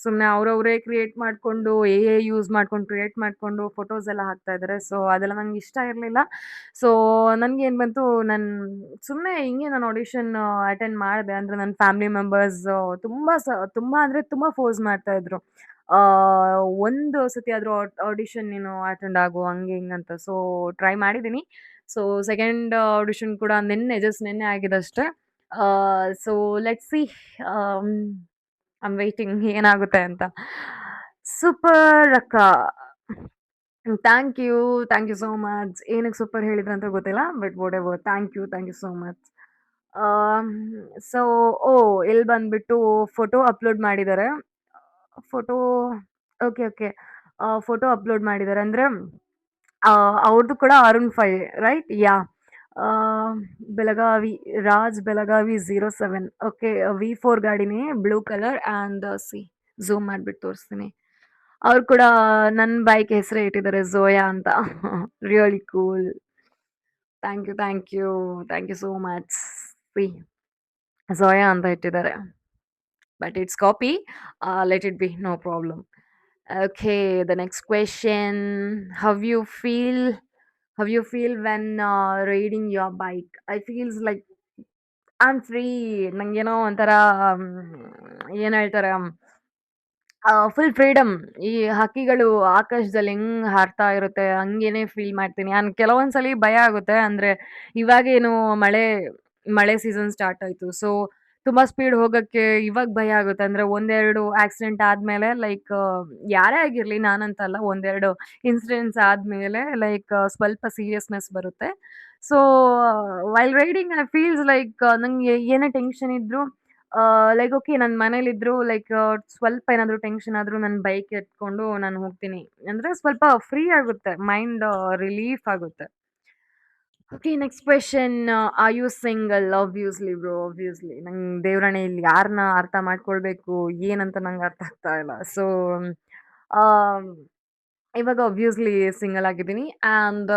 ಸುಮ್ನೆ ಅವ್ರವ್ರೇ ಕ್ರಿಯೇಟ್ ಮಾಡ್ಕೊಂಡು, ಯೂಸ್ ಮಾಡ್ಕೊಂಡು ಕ್ರಿಯೇಟ್ ಮಾಡ್ಕೊಂಡು ಫೋಟೋಸ್ ಎಲ್ಲ ಹಾಕ್ತಾ ಇದಾರೆ. ಸೊ ಅದೆಲ್ಲ ನಂಗೆ ಇಷ್ಟ ಇರ್ಲಿಲ್ಲ. ಸೊ ನನ್ಗೇನ್ ಬಂತು, ಸುಮ್ನೆ ಹಿಂಗೆ ನಾನು ಆಡಿಷನ್ ಅಟೆಂಡ್ ಮಾಡಿದೆ. ಅಂದ್ರೆ ನನ್ನ ಫ್ಯಾಮಿಲಿ ಮೆಂಬರ್ಸ್ ತುಂಬಾ ಅಂದ್ರೆ ತುಂಬಾ ಫೋರ್ಸ್ ಮಾಡ್ತಾ ಇದ್ರು. ಆ ಒಂದು ಸತಿ ಆದ್ರೂ ಆಡಿಷನ್ ನೀನು ಅಟೆಂಡ್ ಆಗು, ಹಂಗೆ ಹಿಂಗಂತ. ಸೊ ಟ್ರೈ ಮಾಡಿದೀನಿ. ಸೊ ಸೆಕೆಂಡ್ ಆಡಿಷನ್ ಕೂಡ ನಿನ್ನೆ ಆಗಿದಷ್ಟೇ. So let's see. I'm waiting ಏನಾಗುತ್ತೆ ಅಂತ. ಸೂಪರ್ ಅಕ್ಕ. Thank you. Thank you so much. ಏನಕ್ಕೆ ಸೂಪರ್ ಹೇಳಿದ್ರು ಅಂತ ಗೊತ್ತಿಲ್ಲ. But whatever. Thank you so much. Um, so ಇಲ್ಲಿ ಬಂದ್ಬಿಟ್ಟು ಫೋಟೋ ಅಪ್ಲೋಡ್ ಮಾಡಿದ್ದಾರೆ. Photo okay. ಫೋಟೋ ಅಪ್ಲೋಡ್ ಮಾಡಿದ್ದಾರೆ ಅಂದ್ರೆ ಅವ್ರದ್ದು ಕೂಡ ಅರುಣ್ 5, ರೈಟ್? ಯಾ. ಆ, ಬೆಳಗಾವಿ, ಬೆಳಗಾವಿ 07. ಓಕೆ, V4 ಗಾಡಿನೇ, ಬ್ಲೂ ಕಲರ್. ಆ್ಯಂಡ್ ಝೂಮ್ ಮಾಡ್ಬಿಟ್ಟು ತೋರಿಸ್ತೀನಿ. ಅವ್ರು ಕೂಡ ನನ್ನ ಬೈಕ್ ಹೆಸರೇ ಇಟ್ಟಿದ್ದಾರೆ, ಝೋಯಾ ಅಂತ. Really cool. Thank you so much. See, Zoya ಅಂತ ಇಟ್ಟಿದ್ದಾರೆ. But it's copy. Let it be, no problem. Okay, the next question. How you feel? How you feel when riding your bike? I feels like I am free. ನಂಗೇನೋ ಒಂಥರ ಏನ್ ಹೇಳ್ತಾರೆ, full freedom. ಈ ಹಕ್ಕಿಗಳು ಆಕಾಶದಲ್ಲಿ ಹೆಂಗ್ ಹಾರ್ತಾ ಇರುತ್ತೆ ಹಂಗೇನೆ ಫೀಲ್ ಮಾಡ್ತೀನಿ. ಕೆಲವೊಂದ್ಸಲಿ ಭಯ ಆಗುತ್ತೆ. ಅಂದ್ರೆ ಇವಾಗೇನು ಮಳೆ ಮಳೆ ಸೀಸನ್ ಸ್ಟಾರ್ಟ್ ಆಯ್ತು. ಸೊ ತುಂಬಾ ಸ್ಪೀಡ್ ಹೋಗಕ್ಕೆ ಇವಾಗ ಭಯ ಆಗುತ್ತೆ. ಅಂದ್ರೆ ಒಂದೆರಡು ಆಕ್ಸಿಡೆಂಟ್ ಆದ್ಮೇಲೆ ಲೈಕ್ ಯಾರೇ ಆಗಿರ್ಲಿ ನಾನಂತಲ್ಲ, ಒಂದೆರಡು ಇನ್ಸಿಡೆಂಟ್ಸ್ ಆದ್ಮೇಲೆ ಲೈಕ್ ಸ್ವಲ್ಪ ಸೀರಿಯಸ್ನೆಸ್ ಬರುತ್ತೆ. So while riding I feels like ನಂಗೆ ಏನೇ ಟೆನ್ಷನ್ ಇದ್ರು, ಲೈಕ್ ಓಕೆ ನನ್ ಮನೇಲಿದ್ರು ಲೈಕ್ ಸ್ವಲ್ಪ ಏನಾದ್ರು ಟೆನ್ಷನ್ ಆದ್ರೂ ನನ್ ಬೈಕ್ ಎತ್ಕೊಂಡು ನಾನು ಹೋಗ್ತೀನಿ. ಅಂದ್ರೆ ಸ್ವಲ್ಪ ಫ್ರೀ ಆಗುತ್ತೆ, ಮೈಂಡ್ ರಿಲೀಫ್ ಆಗುತ್ತೆ. Okay, next question. Are you single? Obviously bro, obviously. ನಂಗೆ ದೇವ್ರಾಣೆ ಇಲ್ಲಿ ಯಾರನ್ನ ಅರ್ಥ ಮಾಡ್ಕೊಳ್ಬೇಕು ಏನಂತ ನಂಗೆ ಅರ್ಥ ಆಗ್ತಾ ಇಲ್ಲ. ಸೊ ಇವಾಗ ಆಬ್ವಿಯಸ್ಲಿ ಸಿಂಗಲ್ ಆಗಿದ್ದೀನಿ. ಆ್ಯಂಡ್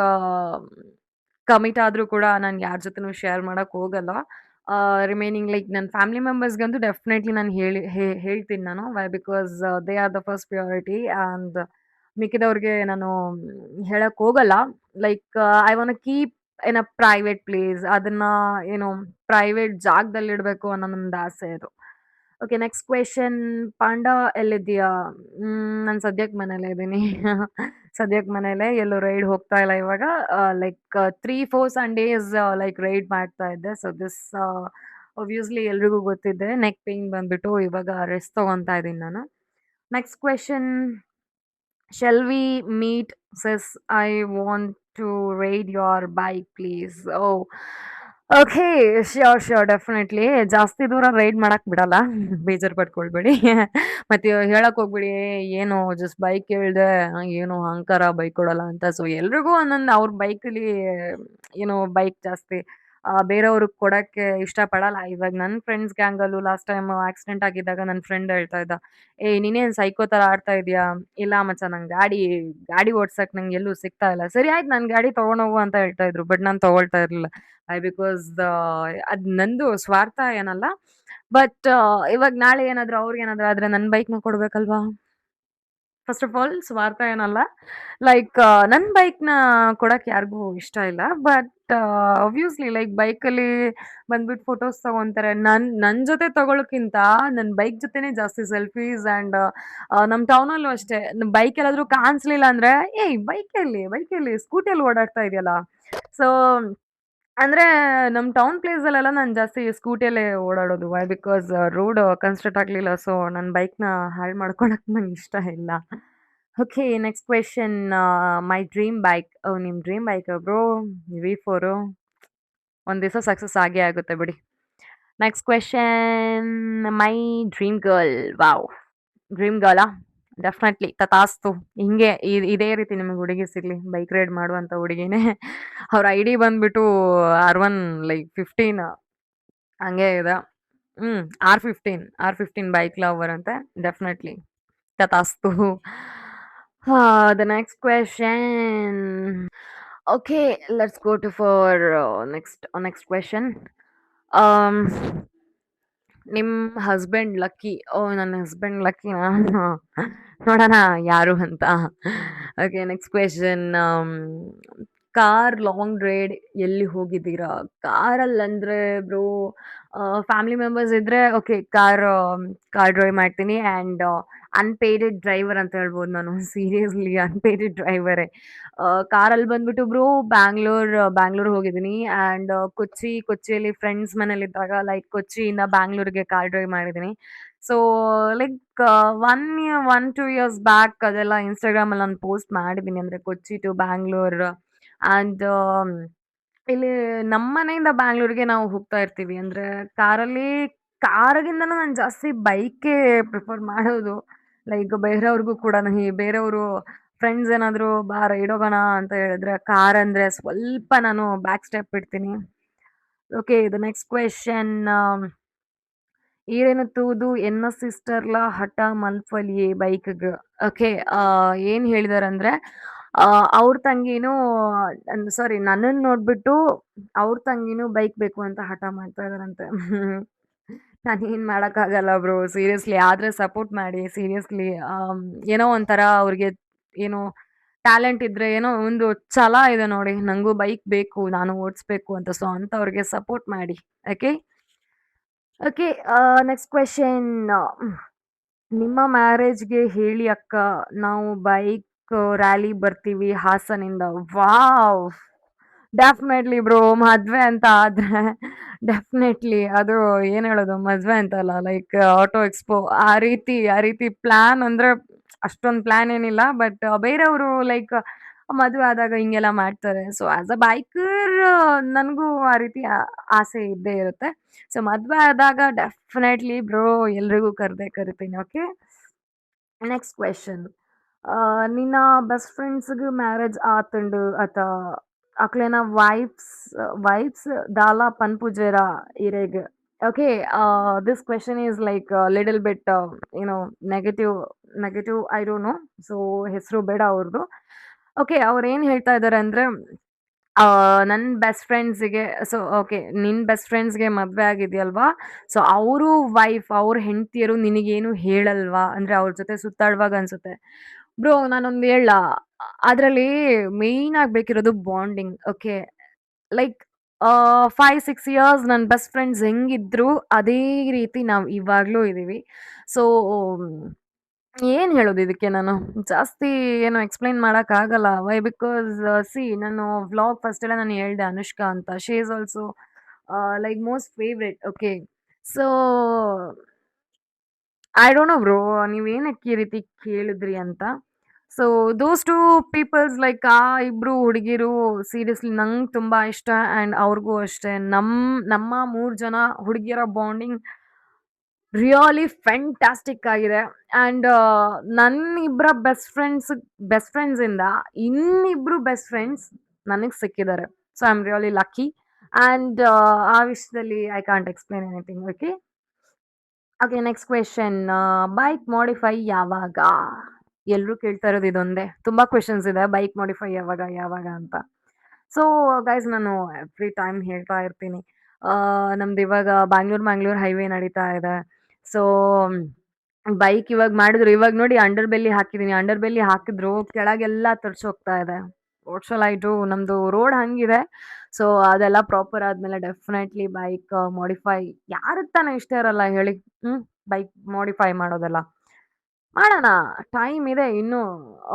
ಕಮಿಟ್ ಆದ್ರೂ ಕೂಡ ನಾನು ಯಾರ ಜೊತೆನೂ ಶೇರ್ ಮಾಡಕ್ ಹೋಗಲ್ಲ. ರಿಮೈನಿಂಗ್ ಲೈಕ್ ನನ್ನ ಫ್ಯಾಮಿಲಿ ಮೆಂಬರ್ಸ್ಗಂತೂ ಡೆಫಿನೆಟ್ಲಿ ನಾನು ಹೇಳ್ತೀನಿ ನಾನು. Why? Because they are the first priority. And ಮಿಕ್ಕಿದವ್ರಿಗೆ ನಾನು ಹೇಳಕ್ ಹೋಗಲ್ಲ. Like I want keep in a private place. ಅದನ್ನ ಏನು ಪ್ರೈವೇಟ್ ಜಾಗದಲ್ಲಿಡ್ಬೇಕು ಅನ್ನೋ ನಂದು ಆಸೆ ಇದು. Okay, next question. ಪಾಂಡ ಎಲ್ಲಿದ್ದೀಯಾ? ನಾನು ಸದ್ಯಕ್ಕೆ ಮನೇಲೇ ಇದ್ದೀನಿ. ಸದ್ಯಕ್ಕೆ ಮನೇಲೆ, ಎಲ್ಲೂ ರೈಡ್ ಹೋಗ್ತಾ ಇಲ್ಲ ಇವಾಗ. ಲೈಕ್ 3-4 ಸಂಡೇಸ್ ಲೈಕ್ ರೈಡ್ ಮಾಡ್ತಾ ಇದ್ದೆ. ಸೊ ದಿಸ್ ಒಬ್ವಿಯಸ್ಲಿ ಎಲ್ರಿಗೂ ಗೊತ್ತಿದೆ. ನೆಕ್ ಪೇನ್ ಬಂದ್ಬಿಟ್ಟು ಇವಾಗ ರೆಸ್ಟ್ ತಗೊಂತಾ ಇದ್ದೀನಿ ನಾನು. Next question. Shall we meet? Says I want to ride your bike, please. Oh, okay. Sure, sure, definitely. ಜಾಸ್ತಿ ದೂರ ರೈಡ್ ಮಾಡಕ್ ಬಿಡಲ್ಲ. ಬೇಜಾರು ಪಡ್ಕೊಳ್ಬೇಡಿ. ಮತ್ತೆ ಹೇಳಕ್ ಹೋಗ್ಬಿಡಿ, ಏನು ಜಸ್ಟ್ ಬೈಕ್ ಹೇಳ್ದೆ, ಏನು ಅಹಂಕಾರ ಬೈಕ್ ಕೊಡಲ್ಲ ಅಂತ. ಸೊ ಎಲ್ರಿಗೂ ಒಂದೊಂದು ಅವ್ರ ಬೈಕಲ್ಲಿ ಏನು ಬೈಕ್ ಜಾಸ್ತಿ ಬೇರೆಯವ್ರಿಗೆ ಕೊಡಕ್ಕೆ ಇಷ್ಟಪಡಲ್ಲ. ಇವಾಗ ನನ್ನ ಫ್ರೆಂಡ್ಸ್ ಗ್ಯಾಂಗಲ್ಲೂ ಲಾಸ್ಟ್ ಟೈಮ್ ಆಕ್ಸಿಡೆಂಟ್ ಆಗಿದ್ದಾಗ ನನ್ನ ಫ್ರೆಂಡ್ ಹೇಳ್ತಾ ಇದ್ದ, ನೀನೇನ್ ಸೈಕೋ ತರ ಆಡ್ತಾ ಇದೀಯಾ? ಇಲ್ಲ ಮಚ್ಚ, ನಂಗೆ ಗಾಡಿ ಓಡ್ಸಕ್ ನಂಗೆ ಎಲ್ಲೂ ಸಿಗ್ತಾ ಇಲ್ಲ. ಸರಿ ಆಯ್ತು, ನನ್ ಗಾಡಿ ತಗೊಂಡೋಗು ಅಂತ ಹೇಳ್ತಾ ಇದ್ರು. ಬಟ್ ನಾನು ತಗೊಳ್ತಾ ಇರ್ಲಿಲ್ಲ. ಬಿಕಾಸ್ ಅದ್ ನಂದು ಸ್ವಾರ್ಥ ಏನಲ್ಲ. ಬಟ್ ಇವಾಗ ನಾಳೆ ಏನಾದ್ರು ಅವ್ರಿಗೇನಾದ್ರು ಆದ್ರೆ ನನ್ನ ಬೈಕ್ನ ಕೊಡ್ಬೇಕಲ್ವಾ? ಫಸ್ಟ್ ಆಫ್ ಆಲ್ ಸ್ವಾರ್ಥ ಏನಲ್ಲ. ಲೈಕ್ ನನ್ನ ಬೈಕ್ನ ಕೊಡಕ್ ಯಾರಿಗೂ ಇಷ್ಟ ಇಲ್ಲ. ಬಟ್ ಆಬ್ವಿಯಸ್ಲಿ ಲೈಕ್ ಬೈಕಲ್ಲಿ ಬಂದ್ಬಿಟ್ಟು ಫೋಟೋಸ್ ತಗೊಂತಾರೆ. ನನ್ ಜೊತೆ ತಗೊಳಕ್ಕಿಂತ ನನ್ನ ಬೈಕ್ ಜೊತೆನೆ ಜಾಸ್ತಿ ಸೆಲ್ಫೀಸ್. ಅಂಡ್ ನಮ್ ಟೌನಲ್ಲೂ ಅಷ್ಟೇ, ಬೈಕ್ ಎಲ್ಲಾದ್ರೂ ಕಾಣಿಸ್ಲಿಲ್ಲ ಅಂದ್ರೆ, ಏಯ್ ಬೈಕ್ ಎಲ್ಲಿ ಸ್ಕೂಟಿಯಲ್ಲಿ ಓಡಾಡ್ತಾ ಇದೆಯಲ್ಲ. ಸೊ ಅಂದ್ರೆ ನಮ್ ಟೌನ್ ಪ್ಲೇಸಲ್ಲೆಲ್ಲ ನಾನು ಜಾಸ್ತಿ ಸ್ಕೂಟಿಯಲ್ಲೇ ಓಡಾಡೋದು. ವೈ? ಬಿಕಾಸ್ ರೋಡ್ ಕನ್ಸ್ಟ್ರಕ್ಟ್ ಆಗ್ಲಿಲ್ಲ. ಸೊ ನನ್ನ ಬೈಕ್ನ ಹಾಳು ಮಾಡ್ಕೊಳಕ್ ನಂಗೆ ಇಷ್ಟ ಇಲ್ಲ. Okay, next question. My dream bike. ನಿಮ್ ಡ್ರೀಮ್ ಬೈಕ್ ಬ್ರೋ? V4. ಒಂದ್ ದಿವಸ ಸಕ್ಸಸ್ ಆಗೇ ಆಗುತ್ತೆ ಬಿಡಿ. Next question. My dream girl. Wow! Dream ಗರ್ಲಾ? ಡೆಫಿನೆಟ್ಲಿ ತಥಾಸ್ತು. ಹಿಂಗೆ ಇದೇ ರೀತಿ ನಿಮಗೆ ಹುಡುಗಿ ಸಿಗ್ಲಿ, ಬೈಕ್ ರೈಡ್ ಮಾಡುವಂತ ಹುಡುಗಿನೇ. ಅವ್ರ ಐಡಿ ಬಂದ್ಬಿಟ್ಟು R1 ಲೈಕ್ 15 ಹಂಗೆ ಇದೆ. ಹ್ಮ್. R15 ಬೈಕ್ ಲವರ್ ಅಂತೆ. ಡೆಫಿನೆಟ್ಲಿ ತಥಾಸ್ತು. The next question. Okay, let's go to for next question. Um, ನಿಮ್ ಹಸ್ಬೆಂಡ್ ಲಕ್ಕಿ. ನನ್ನ ಹಸ್ಬೆಂಡ್ ಲಕ್ಕಿನಾ? ನೋಡೋಣ ಯಾರು ಅಂತ. Okay, next question. Car long ride ಎಲ್ಲಿ ಹೋಗಿದ್ದೀರಾ? ಕಾರಲ್ಲಂದ್ರೆ ಬ್ರೋ, ಫ್ಯಾಮಿಲಿ ಮೆಂಬರ್ಸ್ ಇದ್ರೆ ಓಕೆ, ಕಾರ್ ಡ್ರೈವ್ ಮಾಡ್ತೀನಿ. ಆ್ಯಂಡ್ ಅನ್ಪೇಯ್ಡೆಡ್ ಡ್ರೈವರ್ ಅಂತ ಹೇಳ್ಬೋದು ನಾನು. ಸೀರಿಯಸ್ಲಿ ಅನ್ಪೇಯ್ಡೆಡ್ ಡ್ರೈವರೇ. ಕಾರಲ್ಲಿ ಬಂದ್ಬಿಟ್ಟು ಬ್ರೋ ಬ್ಯಾಂಗ್ಳೂರ್ ಹೋಗಿದ್ದೀನಿ. ಆ್ಯಂಡ್ ಕೊಚ್ಚಿಯಲ್ಲಿ ಫ್ರೆಂಡ್ಸ್ ಮನೇಲಿದ್ದಾಗ ಲೈಕ್ ಕೊಚ್ಚಿಯಿಂದ ಬ್ಯಾಂಗ್ಳೂರ್ಗೆ ಕಾರ್ ಡ್ರೈವ್ ಮಾಡಿದ್ದೀನಿ. ಸೊ ಲೈಕ್ 1-2 ಇಯರ್ಸ್ ಬ್ಯಾಕ್ ಅದೆಲ್ಲ ಇನ್ಸ್ಟಾಗ್ರಾಮಲ್ಲಿ ನಾನು ಪೋಸ್ಟ್ ಮಾಡಿದ್ದೀನಿ. ಅಂದರೆ ಕೊಚ್ಚಿ ಟು ಬ್ಯಾಂಗ್ಳೂರ್. ಆ್ಯಂಡ್ ಇಲ್ಲಿ ನಮ್ಮ ಮನೆಯಿಂದ ಬ್ಯಾಂಗ್ಳೂರ್ಗೆ ನಾವು ಹೋಗ್ತಾ ಇರ್ತೀವಿ. ಅಂದರೆ ಕಾರಿಗಿಂತನೂ ನಾನು ಜಾಸ್ತಿ ಬೈಕೇ ಪ್ರಿಫರ್ ಮಾಡೋದು. ಲೈಕ್ ಬೇರೆಯವ್ರಿಗೂ ಕೂಡ ಬೇರೆಯವರು ಫ್ರೆಂಡ್ಸ್ ಏನಾದ್ರು ಬಾ ರೈಡ್ ಹೋಗೋಣ ಅಂತ ಹೇಳಿದ್ರೆ, ಕಾರ್ ಅಂದ್ರೆ ಸ್ವಲ್ಪ ನಾನು ಬ್ಯಾಕ್ ಸ್ಟೆಪ್ ಇಡ್ತೀನಿ. Okay, the next question. ಈರೇನು ಎನ್ನ ಸಿಸ್ಟರ್ಲ ಹಠ ಮಲ್ಪಲಿಯೇ ಬೈಕ್‌ಗೆ. ಓಕೆ, ಏನ್ ಹೇಳಿದಾರಂದ್ರೆ, ಅವ್ರ ತಂಗಿನೂ ಸಾರಿ ನನ್ನನ್ನು ನೋಡ್ಬಿಟ್ಟು ಅವ್ರ ತಂಗಿನೂ ಬೈಕ್ ಬೇಕು ಅಂತ ಹಠ ಮಾಡ್ತಾ ಇದಾರಂತೆ. ನಾನೇನ್ ಮಾಡಕ್ಕಾಗಲ್ಲ ಬ್ರೋ, ಸೀರಿಯಸ್ಲಿ. ಆದ್ರೆ ಸಪೋರ್ಟ್ ಮಾಡಿ ಸೀರಿಯಸ್ಲಿ. ಏನೋ ಒಂಥರ ಅವ್ರಿಗೆ ಏನು ಟ್ಯಾಲೆಂಟ್ ಇದ್ರೆ ಏನೋ ಒಂದು ಛಲ ಇದೆ ನೋಡಿ, ನಂಗೂ ಬೈಕ್ ಬೇಕು, ನಾನು ಓಡಿಸ್ಬೇಕು ಅಂತ. ಸೊ ಅಂಥವ್ರಿಗೆ ಸಪೋರ್ಟ್ ಮಾಡಿ. ಓಕೆ. ಓಕೆ. Next question. ನಿಮ್ಮ ಮ್ಯಾರೇಜ್ಗೆ ಹೇಳಿ ಅಕ್ಕ, ನಾವು ಬೈಕ್ ರ್ಯಾಲಿ ಬರ್ತೀವಿ ಹಾಸನಿಂದ. ವಾವ್! Definitely bro. ಮದ್ವೆ ಅಂತ ಆದ್ರೆ ಡೆಫಿನೆಟ್ಲಿ ಅದು ಏನ್ ಹೇಳೋದು, ಮದ್ವೆ ಅಂತ ಅಲ್ಲ, ಲೈಕ್ ಆಟೋ ಎಕ್ಸ್ಪೋ ಆ ರೀತಿ ಪ್ಲಾನ್ ಅಂದ್ರೆ ಅಷ್ಟೊಂದು ಪ್ಲಾನ್ ಏನಿಲ್ಲ. ಬಟ್ ಬೇರೆಯವರು ಲೈಕ್ ಮದುವೆ ಆದಾಗ ಹಿಂಗೆಲ್ಲ ಮಾಡ್ತಾರೆ. ಸೊ ಆಸ್ ಅ ಬೈಕರ್ ನನಗೂ ಆ ರೀತಿ ಆಸೆ ಇದ್ದೇ ಇರುತ್ತೆ. ಸೊ ಮದ್ವೆ ಆದಾಗ ಡೆಫಿನೆಟ್ಲಿ ಬ್ರೋ ಎಲ್ರಿಗೂ ಕರ್ದೇ ಕರಿತೀನಿ. ಓಕೆ. Next question. ನಿನ್ನ ಬೆಸ್ಟ್ ಫ್ರೆಂಡ್ಸ್‌ಗೆ ಮ್ಯಾರೇಜ್ ಆತಂಡು ಅತ ಅಕ್ಲೆನ ವೈಫ್ಸ್ ದಾಲ ಪನ್ಪುಜೆರ ಇರೆಗ್. Okay, this question is like a little bit, negative, I don't no. So ಹೆಸರು ಬೇಡ ಅವ್ರದ್ದು. ಓಕೆ, ಅವ್ರು ಏನು ಹೇಳ್ತಾ ಇದ್ದಾರೆ ಅಂದರೆ, ನನ್ನ ಬೆಸ್ಟ್ ಫ್ರೆಂಡ್ಸಿಗೆ, ಸೊ ಓಕೆ, ನಿನ್ನ ಬೆಸ್ಟ್ ಫ್ರೆಂಡ್ಸ್ಗೆ ಮದುವೆ ಆಗಿದೆಯಲ್ವಾ, ಸೊ ಅವರು ಅವ್ರ ಹೆಂಡತಿಯರು ನಿನಗೇನು ಹೇಳಲ್ವಾ, ಅಂದರೆ ಅವ್ರ ಜೊತೆ ಸುತ್ತಾಡುವಾಗ ಅನ್ಸುತ್ತೆ. ಬ್ರೋ ನಾನೊಂದು ಹೇಳ, ಅದರಲ್ಲಿ ಮೇಯ್ನ್ ಆಗಿ ಬೇಕಿರೋದು ಬಾಂಡಿಂಗ್. ಓಕೆ, ಲೈಕ್ 5-6 ಇಯರ್ಸ್ ನನ್ನ ಬೆಸ್ಟ್ ಫ್ರೆಂಡ್ಸ್ ಹೆಂಗಿದ್ರು ಅದೇ ರೀತಿ ನಾವು ಇವಾಗಲೂ ಇದ್ದೀವಿ. ಸೊ ಏನು ಹೇಳೋದು ಇದಕ್ಕೆ ನಾನು? ಜಾಸ್ತಿ ಏನು ಎಕ್ಸ್‌ಪ್ಲೈನ್ ಮಾಡಕ್ಕಾಗಲ್ಲ. ವೈ? ಬಿಕಾಸ್ ನಾನು ವ್ಲಾಗ್ ಫಸ್ಟ್ ಎಲ್ಲ ನಾನು ಹೇಳ್ದೆ ಅನುಷ್ಕಾ ಅಂತ. She is also like most favourite. Okay. So I don't know bro, ನೀವೇನಕ್ಕೆ ಈ ರೀತಿ ಕೇಳಿದ್ರಿ ಅಂತ. So those two peoples, like ಆ ಇಬ್ರು ಹುಡುಗಿರು ಸೀರಿಯಸ್ಲಿ ನಂಗೆ ತುಂಬಾ ಇಷ್ಟ, ಆ್ಯಂಡ್ ಅವ್ರಿಗೂ ಅಷ್ಟೇ. ನಮ್ಮ 3 ಜನ ಹುಡುಗಿಯರ ಬಾಂಡಿಂಗ್ ರಿಯಲಿ ಫ್ಯಾಂಟಾಸ್ಟಿಕ್ ಆಗಿದೆ. ಆ್ಯಂಡ್ ನನ್ನಿಬ್ಬರ ಬೆಸ್ಟ್ ಫ್ರೆಂಡ್ಸಿಂದ ಇನ್ನಿಬ್ರು ಬೆಸ್ಟ್ ಫ್ರೆಂಡ್ಸ್ ನನಗೆ ಸಿಕ್ಕಿದ್ದಾರೆ. So I am really lucky. And ಆ ವಿಷಯದಲ್ಲಿ I can't explain anything. Okay. Okay, next question. Bike modify ಯಾವಾಗ? ಎಲ್ರೂ ಕೇಳ್ತಾ ಇರೋದು ಇದೊಂದೇ. ತುಂಬಾ ಕ್ವೆಶನ್ಸ್ ಇದೆ, ಬೈಕ್ ಮಾಡಿಫೈ ಯಾವಾಗ ಯಾವಾಗ ಅಂತ. ಸೊ ಗೈಸ್, ನಾನು ಎವ್ರಿ ಟೈಮ್ ಹೇಳ್ತಾ ಇರ್ತೀನಿ, ನಮ್ದು ಇವಾಗ ಬ್ಯಾಂಗ್ಳೂರ್ ಹೈವೇ ನಡೀತಾ ಇದೆ. ಸೊ ಬೈಕ್ ಇವಾಗ ಮಾಡಿದ್ರು, ಇವಾಗ ನೋಡಿ ಅಂಡರ್ ಬೆಲ್ಲಿ ಹಾಕಿದೀನಿ. ಅಂಡರ್ ಬೆಲ್ಲಿ ಹಾಕಿದ್ರು ಕೆಳಗೆಲ್ಲ ಹೋಗ್ತಾ ಇದೆ. What shall I do? ನಮ್ದು ರೋಡ್ ಹಂಗಿದೆ. ಸೊ ಅದೆಲ್ಲ ಪ್ರಾಪರ್ ಆದ್ಮೇಲೆ ಡೆಫಿನೆಟ್ಲಿ ಬೈಕ್ ಮಾಡಿಫೈ, ಯಾರಿಗೆ ತಾನೇ ಇಷ್ಟ ಇರಲ್ಲ ಹೇಳಿ? ಹ್ಮ್. ಬೈಕ್ ಮಾಡಿಫೈ ಮಾಡೋದೆಲ್ಲ ಮಾಡೋಣ. ಟೈಮ್ ಇದೆ ಇನ್ನೂ.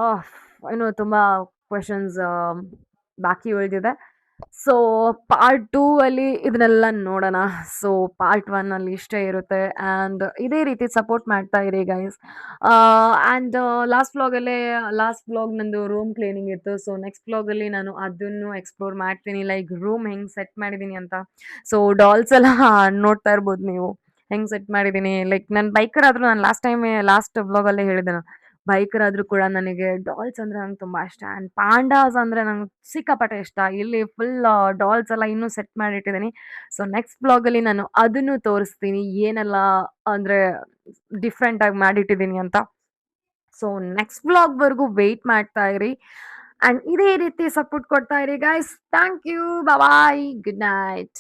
ಆಹ್, ಇನ್ನು ತುಂಬಾ ಕ್ವೆಶನ್ಸ್ ಬಾಕಿ ಉಳಿದಿದೆ. ಸೊ ಪಾರ್ಟ್ 2 ಅಲ್ಲಿ ಇದನ್ನೆಲ್ಲ ನೋಡೋಣ. ಸೊ ಪಾರ್ಟ್ 1 ಅಲ್ಲಿ ಇಷ್ಟೇ ಇರುತ್ತೆ. ಆ್ಯಂಡ್ ಇದೇ ರೀತಿ ಸಪೋರ್ಟ್ ಮಾಡ್ತಾ ಇರಿ ಗೈಸ್. ಆ್ಯಂಡ್ ಲಾಸ್ಟ್ ವ್ಲಾಗ್ ನಂದು ರೂಮ್ ಕ್ಲೀನಿಂಗ್ ಇತ್ತು. ಸೊ ನೆಕ್ಸ್ಟ್ ವ್ಲಾಗಲ್ಲಿ ನಾನು ಅದನ್ನು ಎಕ್ಸ್ಪ್ಲೋರ್ ಮಾಡ್ತೀನಿ, ಲೈಕ್ ರೂಮ್ ಹೆಂಗೆ ಸೆಟ್ ಮಾಡಿದ್ದೀನಿ ಅಂತ. ಸೊ ಡಾಲ್ಸ್ ಎಲ್ಲ ನೋಡ್ತಾ ಇರ್ಬೋದು ನೀವು, ಹೆಂಗೆ ಸೆಟ್ ಮಾಡಿದ್ದೀನಿ. ಲೈಕ್ ನನ್ನ ಬೈಕರ್ ಆದರೂ, ನಾನು ಲಾಸ್ಟ್ ವ್ಲಾಗಲ್ಲೇ ಹೇಳಿದೆ, ನಾನು ಬೈಕರ್ ಆದರೂ ಕೂಡ ನನಗೆ ಡಾಲ್ಸ್ ಅಂದರೆ ನಂಗೆ ತುಂಬ ಇಷ್ಟ. ಆ್ಯಂಡ್ ಪಾಂಡಾಸ್ ಅಂದರೆ ನಂಗೆ ಸಿಕ್ಕಾಪಟ್ಟೆ ಇಷ್ಟ. ಇಲ್ಲಿ ಫುಲ್ ಡಾಲ್ಸ್ ಎಲ್ಲ ಇನ್ನೂ ಸೆಟ್ ಮಾಡಿಟ್ಟಿದ್ದೀನಿ. ಸೊ ನೆಕ್ಸ್ಟ್ ವ್ಲಾಗಲ್ಲಿ ನಾನು ಅದನ್ನು ತೋರಿಸ್ತೀನಿ, ಏನೆಲ್ಲ ಅಂದರೆ ಡಿಫ್ರೆಂಟಾಗಿ ಮಾಡಿಟ್ಟಿದ್ದೀನಿ ಅಂತ. ಸೊ ನೆಕ್ಸ್ಟ್ ವ್ಲಾಗ್ವರೆಗೂ ವೆಯ್ಟ್ ಮಾಡ್ತಾ ಇರಿ. ಆ್ಯಂಡ್ ಇದೇ ರೀತಿ ಸಪೋರ್ಟ್ ಕೊಡ್ತಾ ಇರಿ guys. Thank you. Bye. Good night.